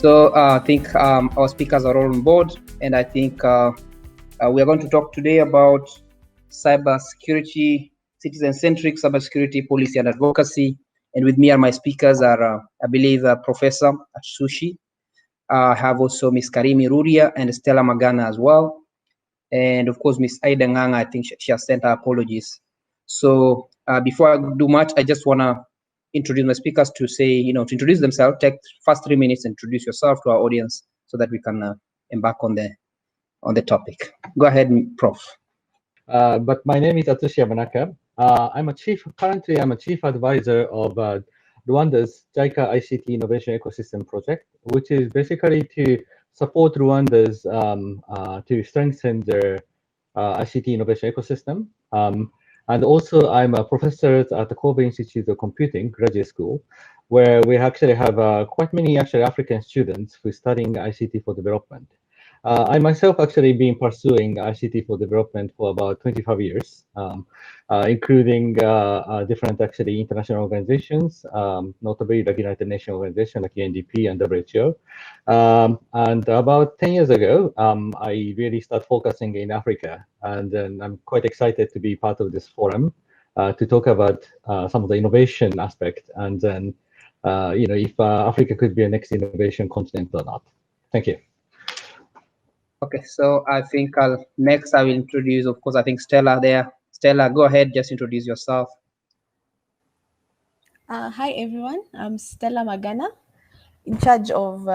So I think our speakers are all on board, and I think we are going to talk today about cybersecurity, citizen-centric cybersecurity policy and advocacy. And with me are my speakers are, I believe, Professor Atsushi. I have also Miss Karimi Ruria and Stella Magana as well. And of course, Miss Aida Nganga, I think she has sent her apologies. So before I do much, I just want to introduce my speakers to say, to introduce themselves. Take first 3 minutes, introduce yourself to our audience so that we can embark on the topic. Go ahead, Prof. But my name is Atsushi Yamanaka. Currently I'm a chief advisor of Rwanda's JICA ICT Innovation Ecosystem Project, which is basically to support Rwanda's to strengthen their ICT innovation ecosystem. And also I'm a professor at the Kobe Institute of Computing Graduate School, where we actually have quite many African students who are studying ICT for development. I myself actually been pursuing ICT for development for about 25 years, including different international organizations, notably the United Nations organization like UNDP and WHO. And about 10 years ago, I really started focusing in Africa, and then I'm quite excited to be part of this forum to talk about some of the innovation aspect, and then if Africa could be a next innovation continent or not. Thank you. Okay, so I think next I will introduce, of course, I think Stella there. Stella, go ahead, just introduce yourself. Hi, everyone. I'm Stella Magana, in charge of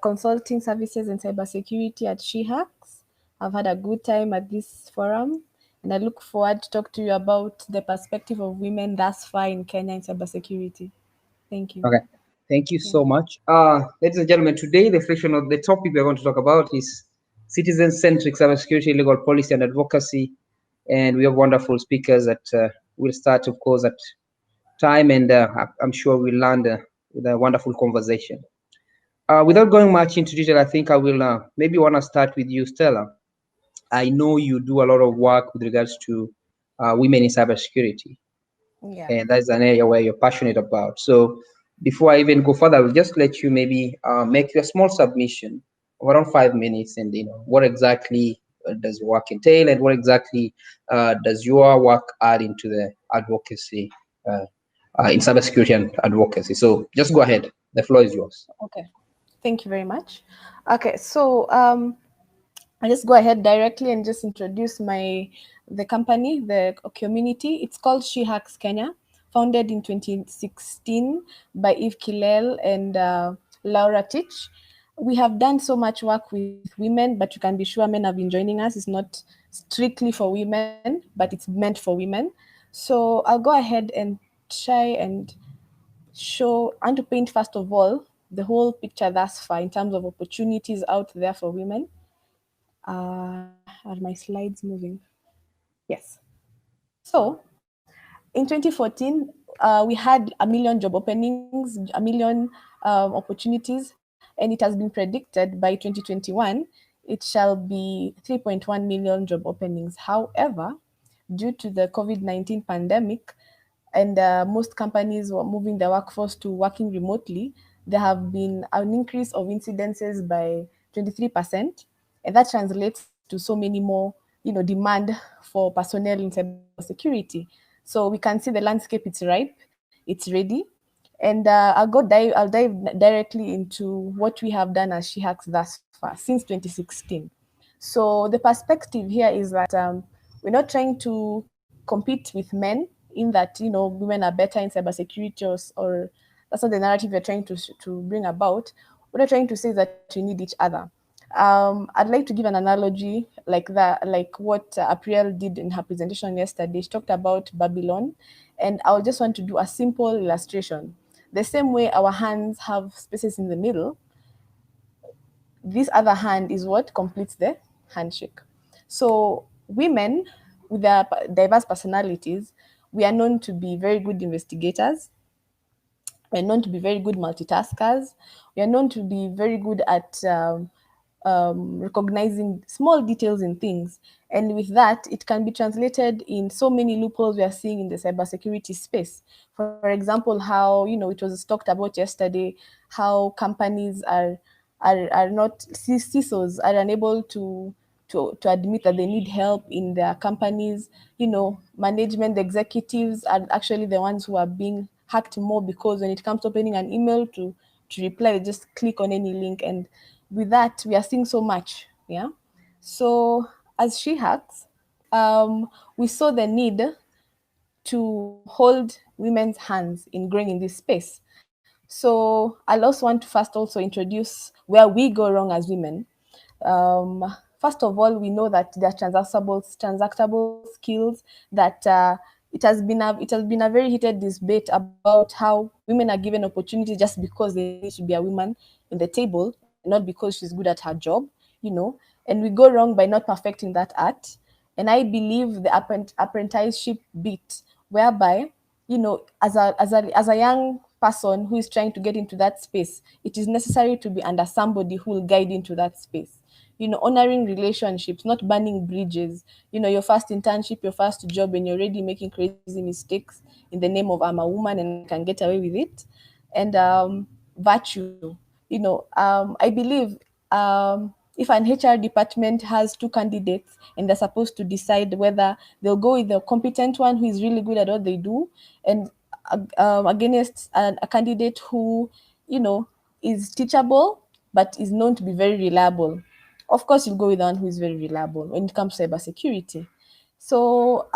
consulting services and cybersecurity at SheHacks. I've had a good time at this forum, and I look forward to talk to you about the perspective of women thus far in Kenya in cybersecurity. Thank you. Okay, thank you so much. Ladies and gentlemen, today the section of the topic we're going to talk about is citizen-centric cybersecurity, legal policy and advocacy. And we have wonderful speakers that will start, of course, at time, and I'm sure we'll land with a wonderful conversation. Without going much into detail, I think I will maybe want to start with you, Stella. I know you do a lot of work with regards to women in cybersecurity. Yeah. And that's an area where you're passionate about. So before I even go further, I will just let you maybe make your small submission of around 5 minutes, and what exactly does your work entail, and what exactly does your work add into the advocacy in cybersecurity and advocacy. So just go ahead. The floor is yours. Okay. Thank you very much. Okay, so I'll just go ahead directly and just introduce the company, the community. It's called SheHacks Kenya, founded in 2016 by Eve Kilel and Laura Tich. We have done so much work with women, but you can be sure men have been joining us. It's not strictly for women, but it's meant for women. So I'll go ahead and try and show and to paint, first of all, the whole picture thus far in terms of opportunities out there for women. Are my slides moving? Yes. So in 2014, we had 1 million job openings, 1 million opportunities, and it has been predicted by 2021, it shall be 3.1 million job openings. However, due to the COVID-19 pandemic, and most companies were moving their workforce to working remotely, there have been an increase of incidences by 23%, and that translates to so many more, demand for personnel in cybersecurity. So we can see the landscape, it's ripe, it's ready. And I'll dive directly into what we have done as SheHacks thus far since 2016. So the perspective here is that we're not trying to compete with men in that, women are better in cybersecurity, or that's not the narrative we're trying to bring about. What we're trying to say is that we need each other. I'd like to give an analogy like what April did in her presentation yesterday. She talked about Babylon, and I just want to do a simple illustration. The same way our hands have spaces in the middle, this other hand is what completes the handshake. So women with their diverse personalities, we are known to be very good investigators. We're known to be very good multitaskers. We are known to be very good at recognizing small details in things. And with that, it can be translated in so many loopholes we are seeing in the cybersecurity space. For example, how, it was talked about yesterday, how companies are not, CISOs are unable to admit that they need help in their companies. Management executives are actually the ones who are being hacked more, because when it comes to opening an email to reply, they just click on any link. And with that, we are seeing so much. Yeah. So as she hacks, we saw the need to hold women's hands in growing in this space. So I'll also want to first also introduce where we go wrong as women. First of all, we know that there are transactable skills that it has been a very heated debate about how women are given opportunity just because they need to be a woman in the table, and not because she's good at her job, and we go wrong by not perfecting that art. And I believe the apprenticeship bit, whereby, as a young person who is trying to get into that space, it is necessary to be under somebody who will guide into that space. Honoring relationships, not burning bridges. Your first internship, your first job, and you're already making crazy mistakes in the name of I'm a woman and I can get away with it. And virtue. I believe if an HR department has two candidates and they're supposed to decide whether they'll go with the competent one who is really good at what they do, and against a candidate who, is teachable but is known to be very reliable, of course you'll go with the one who is very reliable when it comes to cybersecurity. So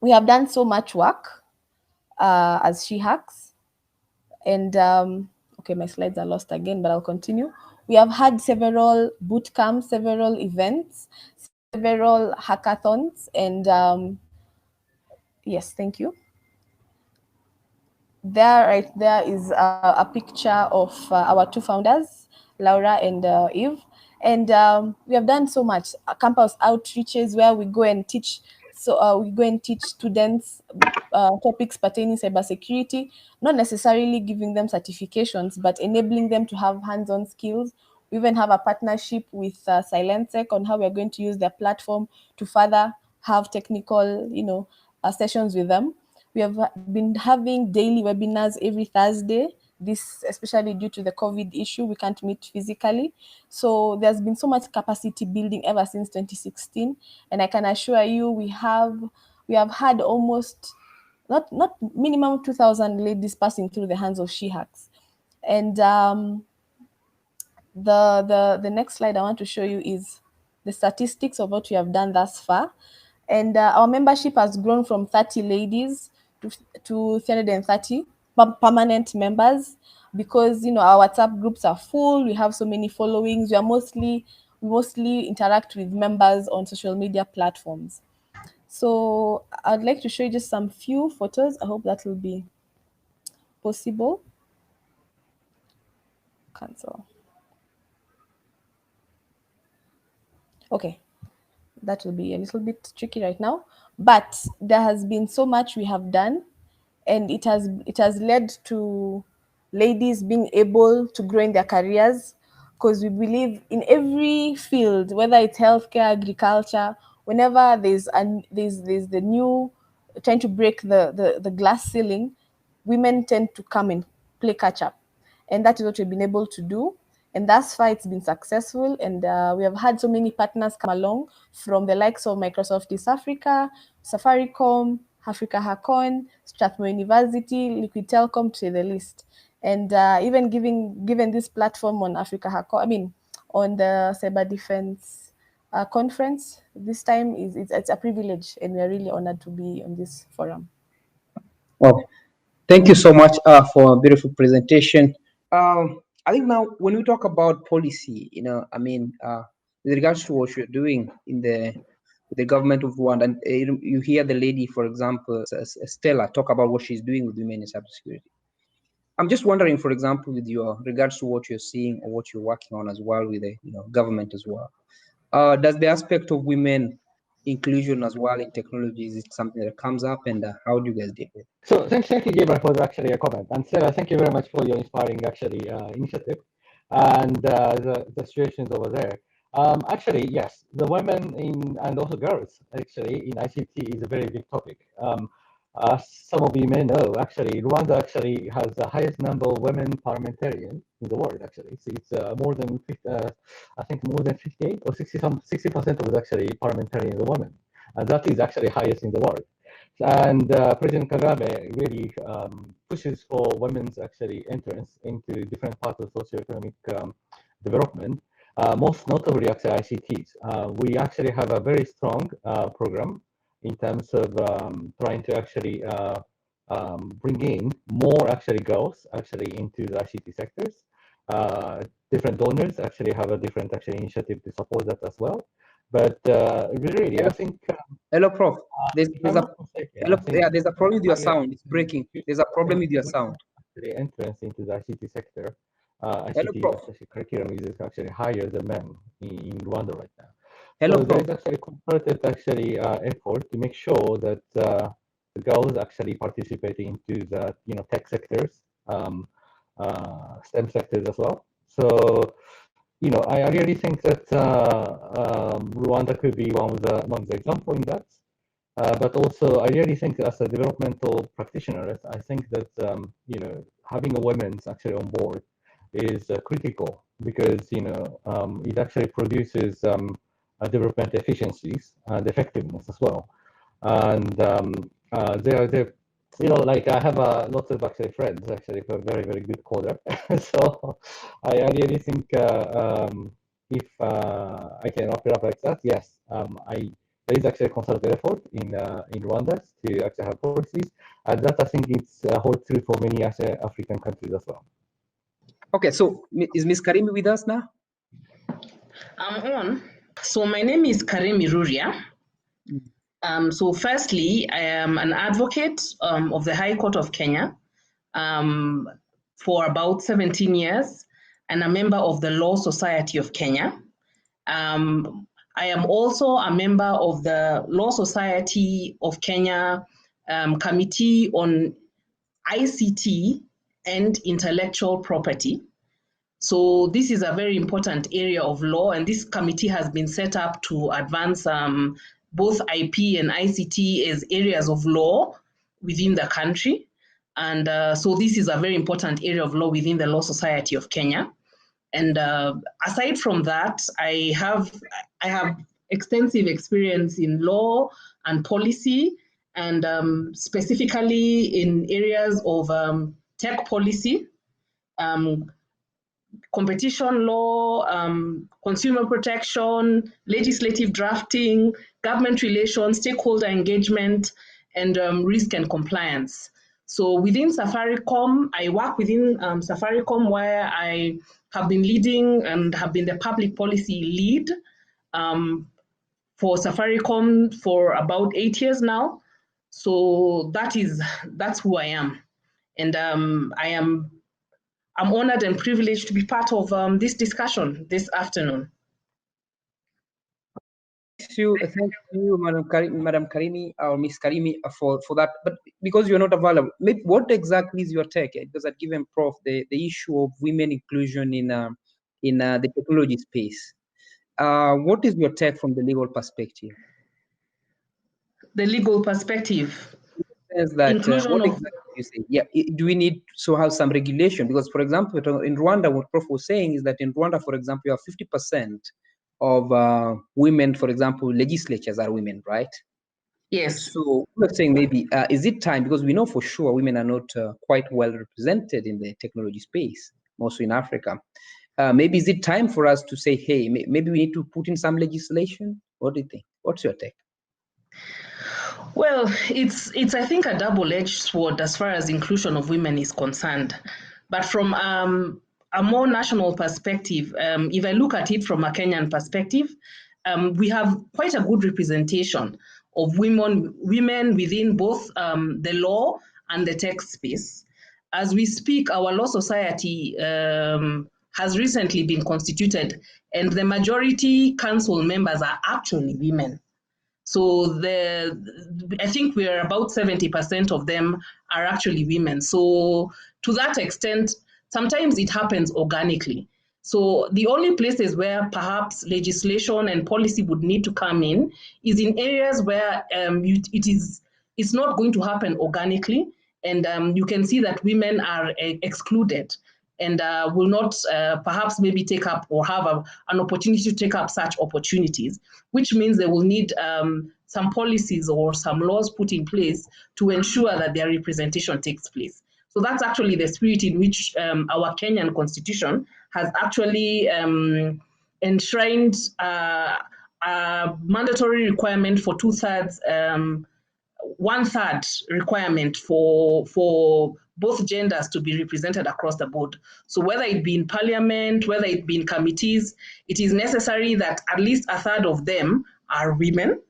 we have done so much work as She Hacks. And okay, my slides are lost again, but I'll continue. We have had several boot camps, several events, several hackathons, and yes, thank you. There, right there, is a picture of our two founders, Laura and Eve. And we have done so much campus outreaches where we go and teach. So we go and teach students topics pertaining cybersecurity, not necessarily giving them certifications, but enabling them to have hands-on skills. We even have a partnership with Silentech on how we are going to use their platform to further have technical, sessions with them. We have been having daily webinars every Thursday. This, especially due to the COVID issue, we can't meet physically. So there's been so much capacity building ever since 2016. And I can assure you, we have had almost not minimum 2,000 ladies passing through the hands of She Hacks. And the next slide I want to show you is the statistics of what we have done thus far. And our membership has grown from 30 ladies to 330 permanent members, because our WhatsApp groups are full. We have so many followings. We mostly interact with members on social media platforms. So I'd like to show you just some few photos. I hope that will be possible. Cancel. Okay, that will be a little bit tricky right now, but there has been so much we have done, and it has led to ladies being able to grow in their careers, because we believe in every field, whether it's healthcare, agriculture, whenever there's the new trying to break the glass ceiling, women tend to come and play catch up. And that is what we've been able to do. And thus far, it's been successful. And we have had so many partners come along, from the likes of Microsoft East Africa, Safaricom, Africa Hackon, Strathmore University, Liquid Telecom, to say the list. And even given this platform on Africa Hackon, on the Cyber Defense conference this time, it's a privilege, and we are really honored to be on this forum. Well, thank you so much for a beautiful presentation. I think now when we talk about policy, with regards to what you're doing in the government of Rwanda, and you hear the lady, for example, Stella, talk about what she's doing with women in cybersecurity. I'm just wondering, for example, with your regards to what you're seeing or what you're working on as well with the government as well. Does the aspect of women inclusion as well in technology, is it something that comes up, and how do you guys deal with it? So thank you, Gilbert, for actually a comment. And Stella, thank you very much for your inspiring initiative. and the situations over there. Actually, yes, the women and also girls actually in ICT is a very big topic. Some of you may know, actually, Rwanda actually has the highest number of women parliamentarians in the world. Actually, so it's more than 50, I think more than 58 or 60% of it actually parliamentarians are women, and that is actually highest in the world. And President Kagame really pushes for women's actually entrance into different parts of socioeconomic development. Most notably, actually, ICTs. We actually have a very strong program in terms of trying to actually bring in more actually girls actually into the ICT sectors. Different donors actually have a different actually initiative to support that as well. But really, I think. Hello, Prof. There's a problem with your sound. It's breaking. There's a problem with your sound. The entrance into the ICT sector, Hello, Prof. ICT curriculum is actually higher than men in Rwanda right now. Hello, so Prof. there is actually concerted actually effort to make sure that the girls actually participate into the tech sectors, STEM sectors as well. So I really think that Rwanda could be one of the example in that. But also, I really think as a developmental practitioner, I think that having a woman actually on board is critical because it actually produces development efficiencies and effectiveness as well. And they're like I have lots of actually friends actually who are very, very good coder. So I really think if I can wrap it up like that, yes, there is actually a concerted effort in Rwanda to actually have policies, and that I think it's holds true for many African countries as well. Okay, so is Ms. Karimi with us now? I'm on. So my name is Karimi Ruria. So firstly, I am an advocate of the High Court of Kenya for about 17 years and a member of the Law Society of Kenya. I am also a member of the Law Society of Kenya Committee on ICT and Intellectual Property. So this is a very important area of law, and this committee has been set up to advance both IP and ICT as areas of law within the country. And so this is a very important area of law within the Law Society of Kenya. And aside from that, I have extensive experience in law and policy, and specifically in areas of tech policy, competition law, consumer protection, legislative drafting, government relations, stakeholder engagement, and risk and compliance. So within Safaricom, I work within Safaricom, where I have been leading and have been the public policy lead for Safaricom for about 8 years now. So that's who I am. And I'm honored and privileged to be part of this discussion this afternoon. Thank you, Madam Karimi or Ms. Karimi for that. But because you're not available, maybe what exactly is your take? Because I've given Prof the issue of women inclusion in the technology space. What is your take from the legal perspective? The legal perspective. That, inclusion what of, exactly you say? Yeah, do we need to have some regulation? Because, for example, in Rwanda, what Prof was saying is that in Rwanda, for example, you have 50% of women, for example, legislatures are women, right? Yes. So we're saying maybe, is it time, because we know for sure women are not quite well represented in the technology space, mostly in Africa. Maybe is it time for us to say, hey, maybe we need to put in some legislation? What do you think? What's your take? Well, it's I think a double-edged sword as far as inclusion of women is concerned. But from a more national perspective, if I look at it from a Kenyan perspective, we have quite a good representation of women within both the law and the tech space. As we speak, our law society has recently been constituted, and the majority council members are actually women. So I think we're about 70% of them are actually women. So to that extent, sometimes it happens organically. So the only places where perhaps legislation and policy would need to come in is in areas where it's not going to happen organically, and you can see that women are excluded and will not perhaps maybe take up or have an opportunity to take up such opportunities, which means they will need some policies or some laws put in place to ensure that their representation takes place. So that's actually the spirit in which our Kenyan constitution has actually enshrined a mandatory requirement for 2/3, 1/3 requirement for both genders to be represented across the board. So whether it be in parliament, whether it be in committees, it is necessary that at least 1/3 of them are women.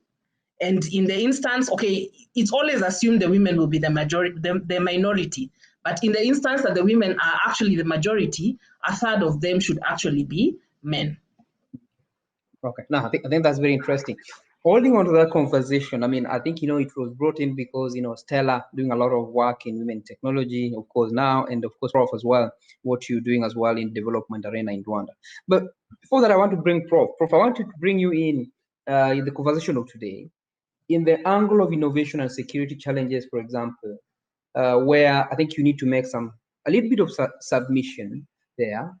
And in the instance, okay, it's always assumed the women will be the majority, the minority. But in the instance that the women are actually the majority, 1/3 of them should actually be men. Okay, now I think that's very interesting. Holding on to that conversation, I mean, I think, it was brought in because, Stella doing a lot of work in women technology, of course, now, and of course, Prof as well, what you're doing as well in development arena in Rwanda. But before that, I want to bring Prof. Prof, I wanted to bring you in the conversation of today, in the angle of innovation and security challenges, for example, where I think you need to make a little bit of submission there.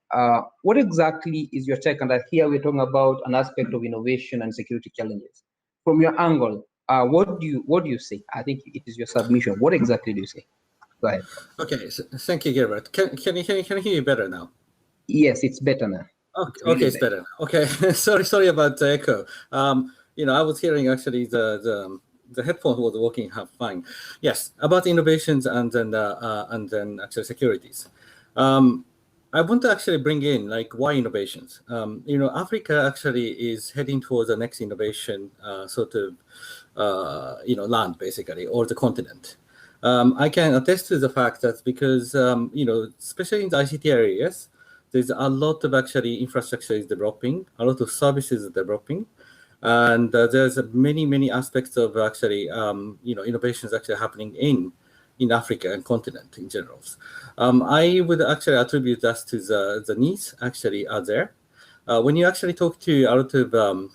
What exactly is your take on that? Here we're talking about an aspect of innovation and security challenges. From your angle, what do you say? I think it is your submission. What exactly do you say? Go ahead. Okay, so thank you, Gilbert. Can you hear you better now? Yes, it's better now. Okay, it's better. Okay, sorry about the echo. I was hearing actually the headphone was working fine. Yes, about innovations and then actually securities. I want to actually bring in why innovations. Africa actually is heading towards the next innovation land basically, or the continent. I can attest to the fact that because especially in the ICT areas, there's a lot of actually infrastructure is developing, a lot of services are developing, and there's many aspects of actually innovations actually happening in Africa and continent in general. I would actually attribute that to the needs actually are there. When you actually talk to a lot of the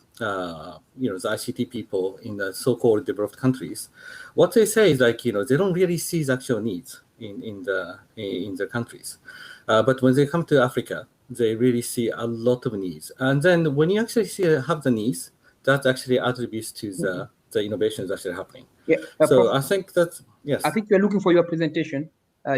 ICT people in the so-called developed countries, what they say is they don't really see the actual needs in the countries. But when they come to Africa, they really see a lot of needs. And then when you actually have the needs, that actually attributes to the innovations actually happening. Yeah. So I think that, yes. I think you're looking for your presentation.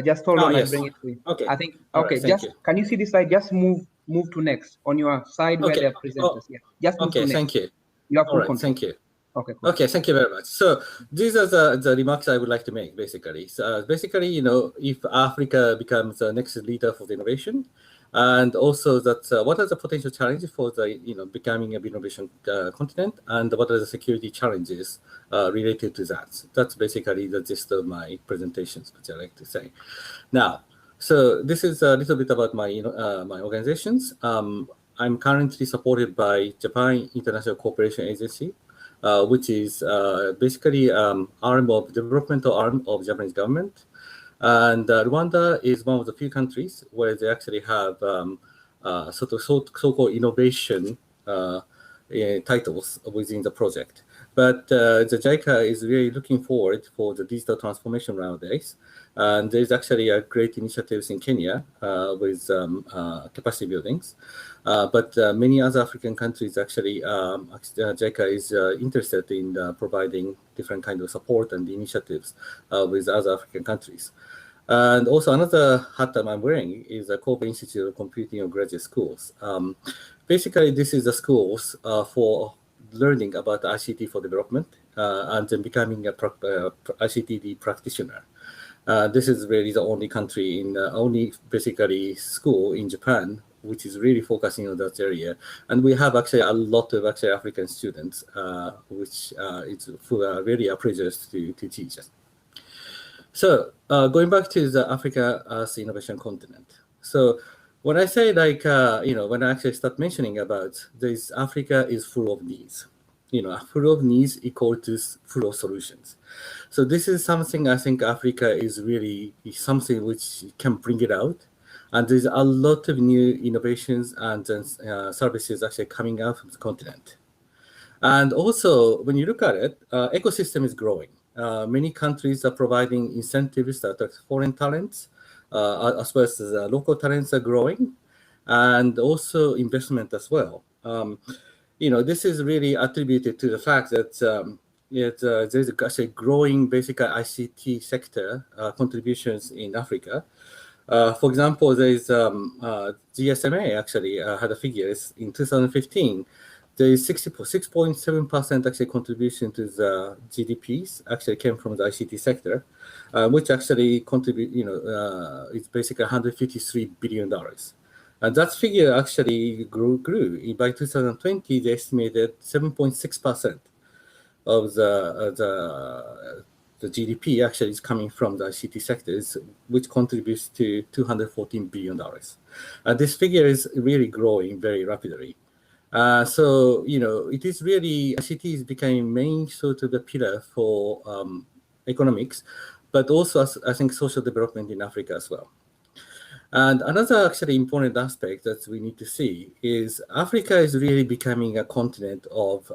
Just hold on, yes. I bring it to you. Okay. I think, okay, just, can you see this slide? Just move to next on your side where they're presenters. Yeah. Just move to next. Thank you. You have all right, thank you. Okay, cool. Okay, thank you very much. So these are the remarks I would like to make, basically. So basically, if Africa becomes the next leader for the innovation, and also that what are the potential challenges for the becoming an innovation continent, and what are the security challenges related to that. That's basically the gist of my presentations, which I like to say. Now, so this is a little bit about my my organizations. I'm currently supported by Japan International Cooperation Agency, which is basically arm of developmental arm of Japanese government. And Rwanda is one of the few countries where they actually have so-called innovation titles within the project. But the JICA is really looking forward for the digital transformation nowadays. And there's actually a great initiatives in Kenya with capacity buildings. But many other African countries actually, JICA is interested in providing different kind of support and initiatives with other African countries. And also another hat that I'm wearing is a Kobe Institute of Computing of Graduate Schools. Basically, this is the schools for learning about ICT for development and then becoming a ICT practitioner. This is really the only country only basically school in Japan which is really focusing on that area. And we have actually a lot of actually African students, which who are really a pleasure to teach us. So going back to the Africa as innovation continent. So when I say when I actually start mentioning about this, Africa is full of needs. Full of needs equal to full of solutions. So this is something I think Africa is really something which can bring it out. And there's a lot of new innovations and services actually coming out from the continent. And also, when you look at it, ecosystem is growing. Many countries are providing incentives that are foreign talents, as well as local talents are growing, and also investment as well. This is really attributed to the fact that there's actually growing basic ICT sector contributions in Africa. For example, there's GSMA actually had a figures in 2015. There is 6.7% actually contribution to the GDPs actually came from the ICT sector, which actually contribute, it's basically $153 billion. And that figure actually grew. By 2020, they estimated 7.6% of the GDP actually is coming from the ICT sectors, which contributes to $214 billion. This figure is really growing very rapidly. So, it is really, ICT is becoming main sort of the pillar for economics, but also, I think, social development in Africa as well. And another actually important aspect that we need to see is Africa is really becoming a continent of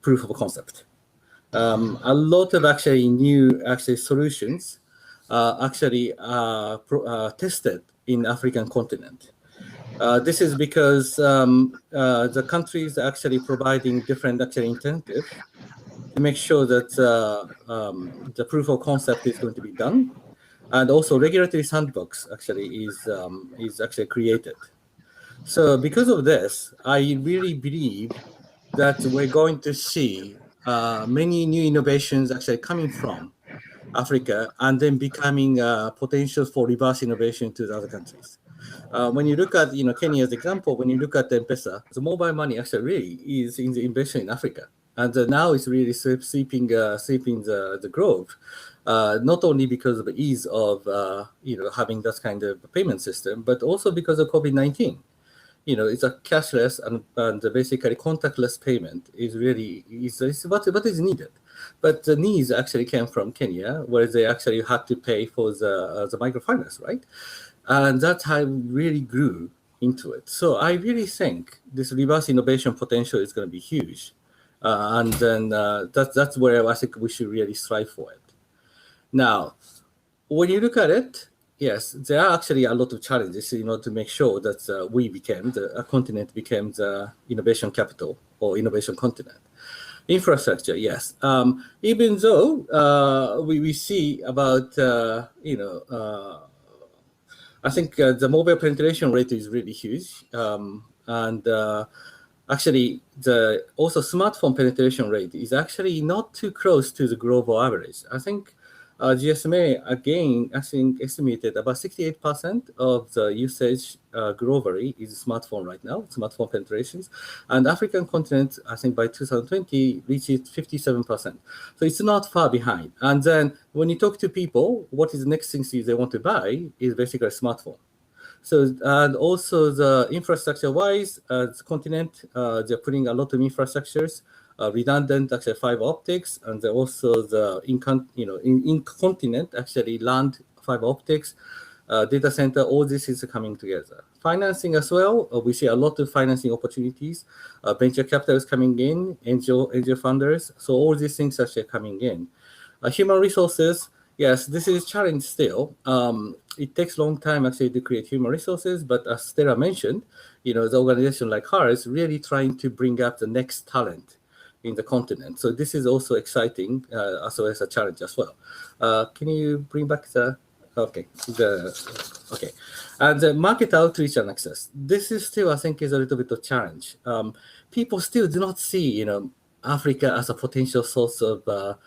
proof of concept. A lot of actually new solutions actually tested in African continent. This is because the countries are actually providing different incentives to make sure that the proof of concept is going to be done, and also regulatory sandbox actually is actually created. So because of this, I really believe that we're going to see many new innovations actually coming from Africa and then becoming potential for reverse innovation to the other countries. When you look at Kenya's example, when you look at the M-Pesa, the mobile money actually really is in the innovation in Africa, and now it's really sweeping the growth, not only because of the ease of having that kind of payment system, but also because of COVID-19. It's a cashless and basically contactless payment is really what is needed. But the needs actually came from Kenya, where they actually had to pay for the microfinance, right? And that's how it really grew into it. So I really think this reverse innovation potential is going to be huge. And then that's where I think we should really strive for it. Now, when you look at it, yes, there are actually a lot of challenges, to make sure that a continent became the innovation capital or innovation continent. Infrastructure, yes. Even though we see about, I think the mobile penetration rate is really huge. And actually, also smartphone penetration rate is actually not too close to the global average. I think GSMA, again, I think estimated about 68% of the usage globally is smartphone right now, smartphone penetrations. And African continent, I think by 2020, reached 57%. So it's not far behind. And then when you talk to people, what is the next thing they want to buy is basically a smartphone. So, and also the infrastructure-wise, the continent, they're putting a lot of infrastructures, redundant actually fiber optics, and also the in continent actually land fiber optics, data center. All this is coming together. Financing as well. We see a lot of financing opportunities. Venture capital is coming in, angel funders. So all these things are actually coming in. Human resources. Yes, this is a challenge still. It takes a long time actually to create human resources, but as Stella mentioned, the organization like hers really trying to bring up the next talent in the continent. So this is also exciting, as well as a challenge as well. Can you bring back okay. And the market outreach and access. This is still, I think, is a little bit of challenge. People still do not see, Africa as a potential source of the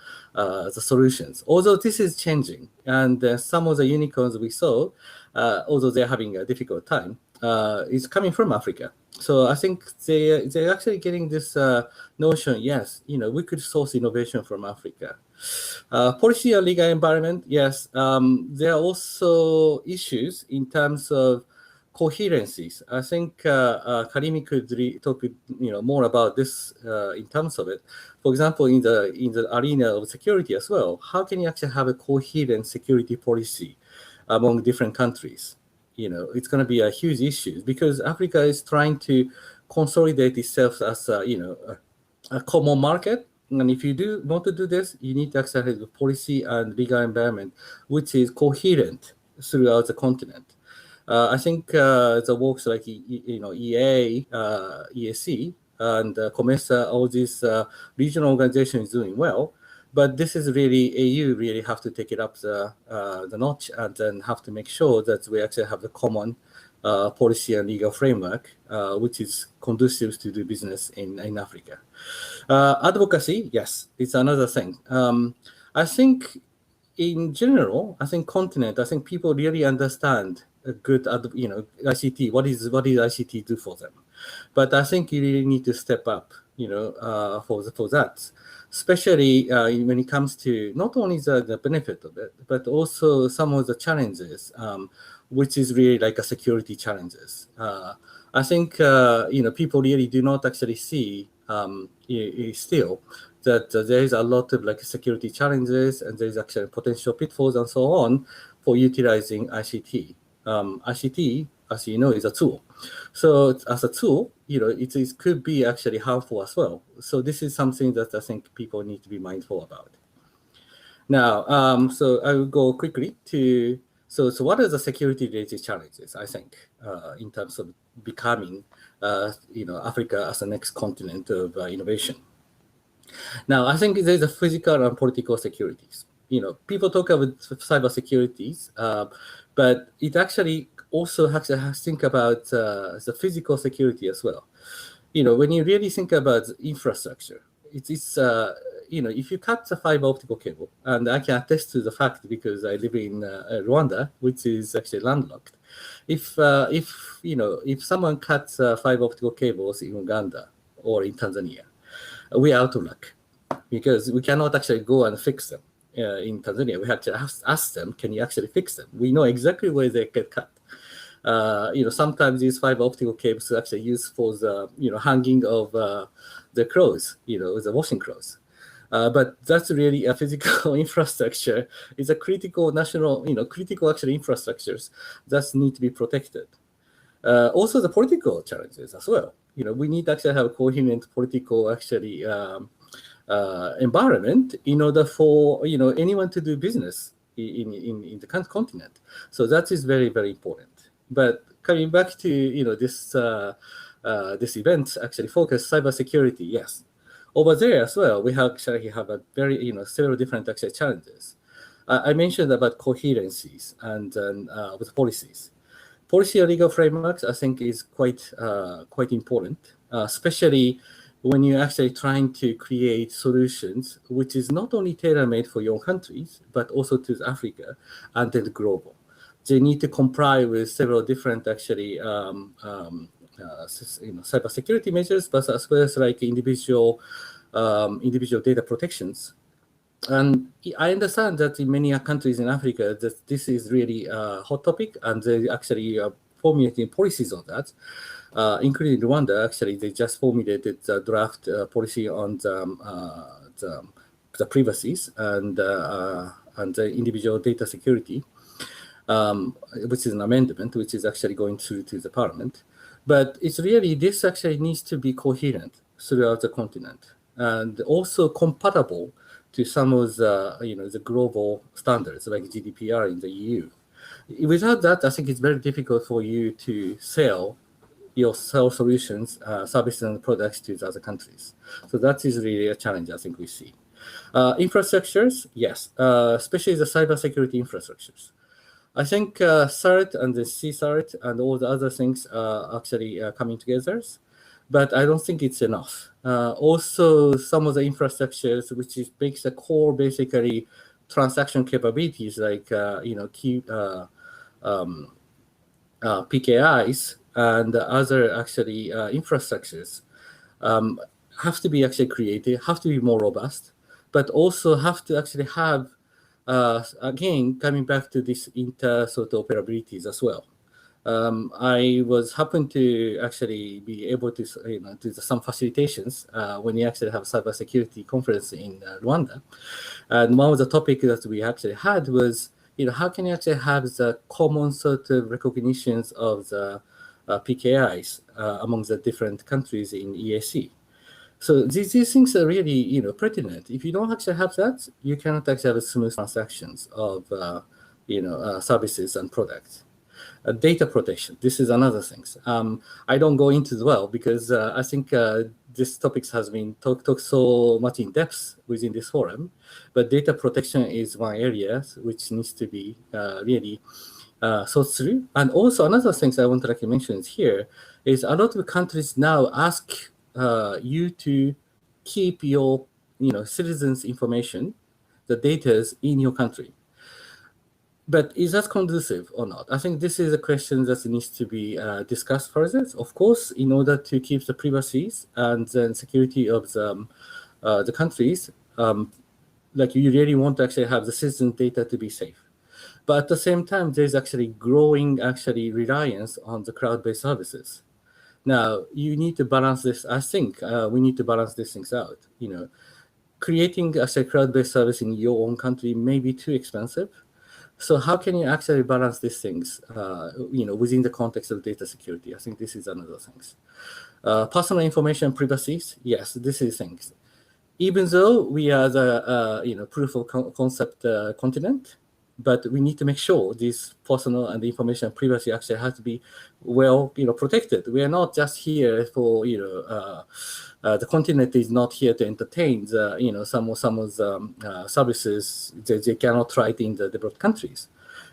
solutions. Although this is changing, and some of the unicorns we saw, although they're having a difficult time, is coming from Africa. So I think they're actually getting this notion, yes, we could source innovation from Africa. Policy and legal environment, yes, there are also issues in terms of coherencies. I think Karimi could talk more about this in terms of it. For example, in the arena of security as well, how can you actually have a coherent security policy among different countries? it's going to be a huge issue because Africa is trying to consolidate itself as a common market. And if you do want to do this, you need to actually have a policy and legal environment which is coherent throughout the continent. I think the works like EA, ESC, and COMESA, all these regional organizations is doing well. But this is really AU really have to take it up the notch and then have to make sure that we actually have the common policy and legal framework which is conducive to do business in Africa. Advocacy, yes, it's another thing. I think in general, I think people really understand a good, ICT. What is ICT do for them? But I think you really need to step up, for that, especially when it comes to not only the benefit of it, but also some of the challenges, which is really like a security challenges. I think people really do not actually see still that there is a lot of like security challenges and there is actually potential pitfalls and so on for utilizing ICT. ICT, as you know, is a tool. So as a tool, it could be actually harmful as well. So this is something that I think people need to be mindful about. Now, so I will go quickly to, so what are the security related challenges, I think, in terms of becoming, Africa as the next continent of innovation. Now, I think there's a physical and political securities. People talk about cyber securities, but it actually also has to think about the physical security as well. When you really think about infrastructure, it's if you cut the fiber optical cable, and I can attest to the fact because I live in Rwanda, which is actually landlocked. If someone cuts fiber optical cables in Uganda or in Tanzania, we're out of luck because we cannot actually go and fix them. In Tanzania, we have to ask them, can you actually fix them? We know exactly where they get cut. Sometimes these fiber optical cables are actually used for the, hanging of the clothes, the washing clothes. But that's really a physical infrastructure. It's a critical national, critical actually infrastructures that need to be protected. Also the political challenges as well. We need to actually have a coherent political actually environment in order for anyone to do business in the continent. So that is very, very important. But coming back to this event actually focus cybersecurity, yes. Over there as well, we actually have a very several different actually challenges. I mentioned about coherencies and with policies. Policy and legal frameworks I think is quite important, especially when you're actually trying to create solutions which is not only tailor-made for your countries, but also to Africa and then global. They need to comply with several different actually cybersecurity measures, but as well as like individual data protections. And I understand that in many countries in Africa that this is really a hot topic, and they actually formulating policies on that. Including Rwanda, actually, they just formulated the draft policy on the privacies and the individual data security, which is an amendment, which is actually going through to the parliament. But it's really, this actually needs to be coherent throughout the continent and also compatible to some of the, the global standards like GDPR in the EU. Without that, I think it's very difficult for you to sell your solutions, services and products to the other countries. So that is really a challenge I think we see. Infrastructures, yes, especially the cybersecurity infrastructures. I think CERT and the CSERT and all the other things are actually coming together, but I don't think it's enough. Also, some of the infrastructures, which makes the core basically transaction capabilities like PKIs and other actually infrastructures have to be actually created, have to be more robust, but also have to actually have again, coming back to this interoperabilities as well. I happened to actually be able to do some facilitations when you actually have a cybersecurity conference in Rwanda. And one of the topics that we actually had was, how can you actually have the common sort of recognitions of the PKIs among the different countries in EAC? So these things are really, pertinent. If you don't actually have that, you cannot actually have smooth transactions of, services and products. Data protection, this is another thing. I don't go into it well because I think this topic has been talked so much in depth within this forum, but data protection is one area which needs to be really thought through. And also another thing I want to mention here is a lot of countries now ask you to keep your citizens' information, the data in your country. But is that conducive or not? I think this is a question that needs to be discussed further. Of course, in order to keep the privacies and the security of the countries, like you really want to actually have the citizen data to be safe. But at the same time, there's actually growing reliance on the cloud-based services. Now, you need to balance this. I think we need to balance these things out. Creating a cloud-based service in your own country may be too expensive. So how can you actually balance these things, within the context of data security? I think this is another thing. Personal information privacies, yes, this is things. Even though we are the proof of concept continent, but we need to make sure this personal and information privacy actually has to be well, protected. We are not just here for, the continent is not here to entertain the, some of the services that they cannot try it in the developed countries.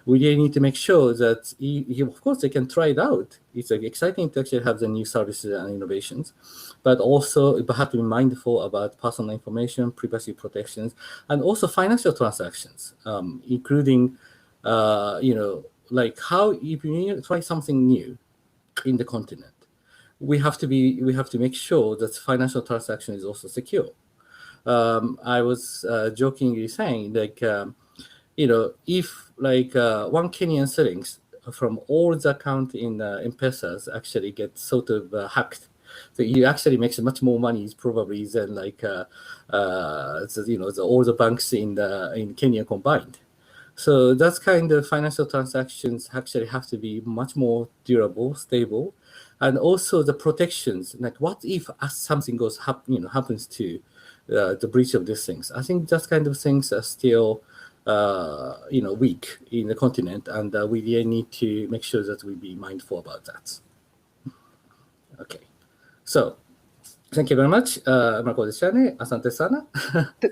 We really need to make sure that, of course, they can try it out. It's exciting to actually have the new services and innovations, but also you have to be mindful about personal information, privacy protections, and also financial transactions, including, like how if you try something new in the continent, we have to make sure that financial transaction is also secure. I was jokingly saying, like, if like one Kenyan shillings from all the account in M-Pesas actually get sort of hacked, so you actually makes much more money probably than like all the banks in Kenya combined. So that's kind of financial transactions actually have to be much more durable, stable, and also the protections. Like, what if something happens to the breach of these things? I think that kind of things are still weak in the continent, and we really need to make sure that we be mindful about that. Okay, so thank you very much, Asante sana.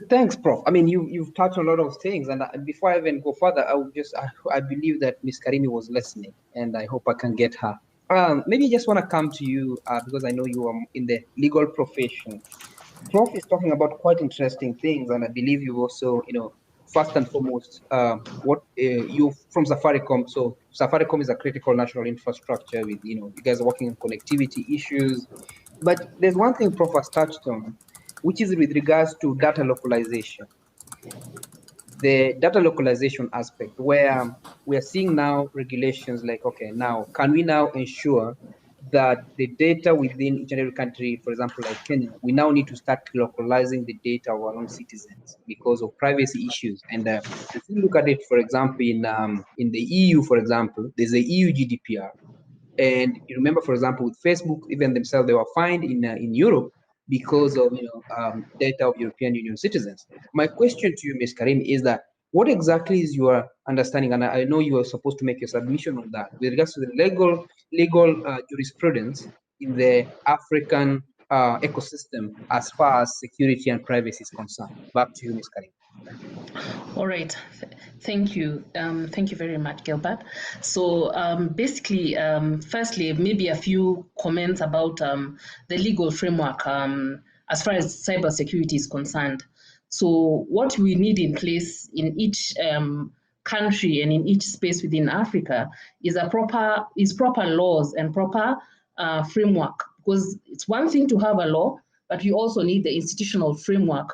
Thanks, Prof. I mean, you've touched on a lot of things, and before I even go further, I believe that Ms. Karimi was listening, and I hope I can get her. Maybe I just want to come to you because I know you are in the legal profession. Prof is talking about quite interesting things, and I believe you also, first and foremost, what you from Safaricom. So Safaricom is a critical national infrastructure with, you guys are working on connectivity issues. But there's one thing Prof has touched on, which is with regards to data localization. The data localization aspect, where we are seeing now regulations like, okay, now can we now ensure that the data within each and every country, for example, like Kenya, we now need to start localizing the data of our own citizens because of privacy issues. And if you look at it, for example, in the EU, for example, there's a EU GDPR. And you remember, for example, with Facebook, even themselves, they were fined in Europe because of data of European Union citizens. My question to you, Ms. Karim, is that what exactly is your understanding? And I know you are supposed to make a submission on that with regards to the legal jurisprudence in the African ecosystem as far as security and privacy is concerned. Back to you, Ms. Karim. All right, thank you. Thank you very much, Gilbert. So basically, firstly, maybe a few comments about the legal framework as far as cybersecurity is concerned. So what we need in place in each country and in each space within Africa is proper laws and proper framework, because it's one thing to have a law, but we also need the institutional framework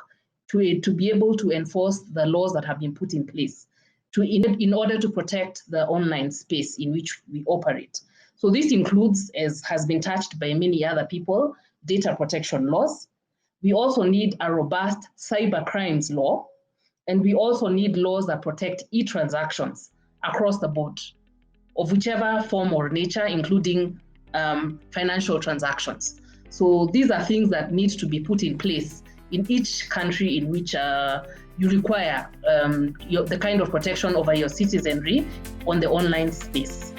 to be able to enforce the laws that have been put in place in order to protect the online space in which we operate. So this includes, as has been touched by many other people, data protection laws. We also need a robust cybercrimes law, and we also need laws that protect e-transactions. across the board of whichever form or nature, including financial transactions. So these are things that need to be put in place in each country in which you require the kind of protection over your citizenry on the online space.